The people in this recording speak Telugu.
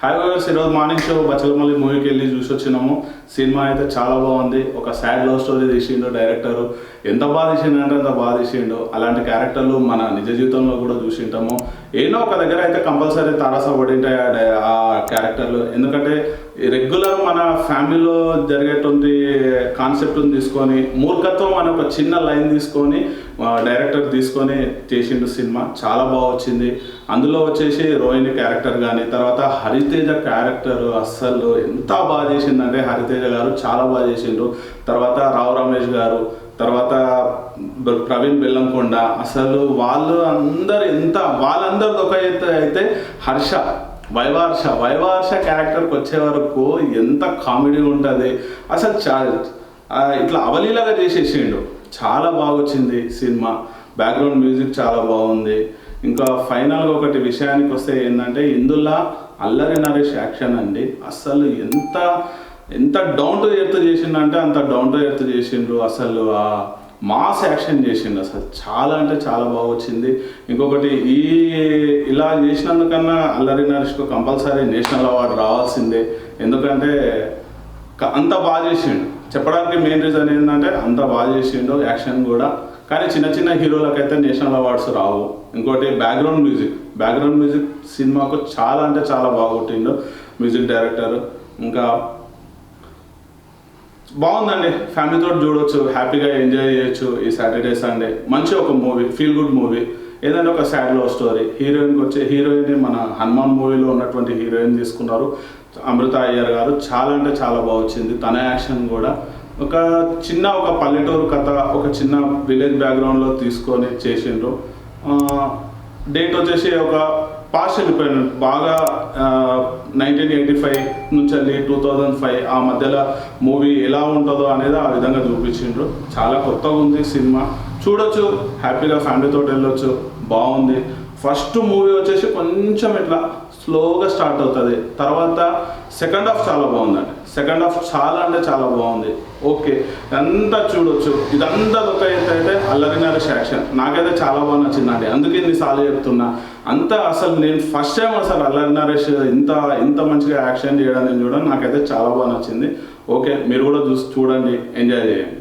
హాయ్ వ్యూవర్స్, ఈరోజు మార్నింగ్ షో బచ్చలమల్లి మూవీకి వెళ్ళి చూసి వచ్చినాము. సినిమా అయితే చాలా బాగుంది. ఒక సాడ్ లవ్ స్టోరీ తీసిండు డైరెక్టరు. ఎంత బాగా తీసిండంటే అంత బాగా తీసిండు. అలాంటి క్యారెక్టర్లు మన నిజ జీవితంలో కూడా చూసింటాము. ఏదో ఒక దగ్గర అయితే కంపల్సరీ తారసపడింటాయి ఆ క్యారెక్టర్లు. ఎందుకంటే రెగ్యులర్ మన ఫ్యామిలీలో జరిగేటువంటి కాన్సెప్ట్ని తీసుకొని మూర్ఖత్వం అనే ఒక చిన్న లైన్ తీసుకొని డైరెక్టర్ తీసుకొని చేసిండు. సినిమా చాలా బాగా వచ్చింది. అందులో వచ్చేసి రోహిణి క్యారెక్టర్ కానీ, తర్వాత హరితేజ క్యారెక్టర్ అస్సలు ఎంత బాగా చేసిందంటే హరితేజ గారు చాలా బాగా చేసిండ్రు. తర్వాత రావు రమేష్ గారు, తర్వాత ప్రవీణ్ బెల్లంకొండ, అసలు వాళ్ళందరిది ఒక అయితే వైవార్ష క్యారెక్టర్కి వచ్చే వరకు ఎంత కామెడీ ఉంటుంది. అసలు ఇట్లా అవలీలాగా చేసేసిండు. చాలా బాగా వచ్చింది సినిమా. బ్యాక్గ్రౌండ్ మ్యూజిక్ చాలా బాగుంది. ఇంకా ఫైనల్గా ఒకటి విషయానికి వస్తే ఏంటంటే, ఇందులో అల్లరి నరేష్ యాక్షన్ అండి అసలు ఎంత డౌన్ టు ఎర్త్ చేసిండంటే అంత డౌన్ టు ఎర్త్ చేసిండ్రు. అసలు ఆ మాస్ యాక్షన్ చేసిండు. అసలు చాలా అంటే చాలా బాగా వచ్చింది. ఇంకొకటి ఇలా చేసినందుకన్నా అల్లరి నరేష్కు కంపల్సరీ నేషనల్ అవార్డు రావాల్సిందే. ఎందుకంటే అంత బాగా చేసిండు. చెప్పడానికి మెయిన్ రీజన్ ఏంటంటే అంత బాగా చేసిండు యాక్షన్ కూడా. కానీ చిన్న చిన్న హీరోలకైతే నేషనల్ అవార్డ్స్ రావు. ఇంకోటి బ్యాక్గ్రౌండ్ మ్యూజిక్ సినిమాకు చాలా అంటే చాలా బాగుంటుండు మ్యూజిక్ డైరెక్టర్. ఇంకా బాగుందండి. ఫ్యామిలీతో చూడవచ్చు, హ్యాపీగా ఎంజాయ్ చేయొచ్చు ఈ సాటర్డే సండే. మంచి ఒక మూవీ, ఫీల్ గుడ్ మూవీ. ఏదంటే ఒక సాడ్ లవ్ స్టోరీ. హీరోయిన్ మన హనుమాన్ మూవీలో ఉన్నటువంటి హీరోయిన్ తీసుకున్నారు, అమృత అయ్యర్ గారు. చాలా అంటే చాలా బాగా వచ్చింది. తన యాక్షన్ కూడా ఒక పల్లెటూరు కథ, ఒక చిన్న విలేజ్ బ్యాక్గ్రౌండ్లో తీసుకొని చేసిండ్రు. డేట్ వచ్చేసి ఒక పాస్ట్ వెళ్ళిపోయిన బాగా 1985 నుంచి వెళ్ళి 2005 ఆ మధ్యలో మూవీ ఎలా ఉంటుందో అనేది ఆ విధంగా చూపించిండ్రు. చాలా కొత్తగా ఉంది సినిమా. చూడొచ్చు, హ్యాపీగా ఫ్యామిలీతో వెళ్ళొచ్చు. బాగుంది. ఫస్ట్ మూవీ వచ్చేసి కొంచెం ఇట్లా స్లోగా స్టార్ట్ అవుతుంది. తర్వాత సెకండ్ హాఫ్ చాలా బాగుందండి. సెకండ్ హాఫ్ చాలా అంటే చాలా బాగుంది. ఓకే, అంతా చూడొచ్చు. ఇదంతా ఒక అయితే అల్లరి నరేష్ యాక్షన్ నాకైతే చాలా బాగా నచ్చిందండి. అందుకే ఇన్నిసార్లు చెప్తున్నా. అసలు నేను ఫస్ట్ టైం అసలు అల్లరి నరేష్ ఇంత మంచిగా యాక్షన్ చేయడం నాకైతే చాలా బాగా నచ్చింది. ఓకే, మీరు కూడా చూడండి, ఎంజాయ్ చేయండి.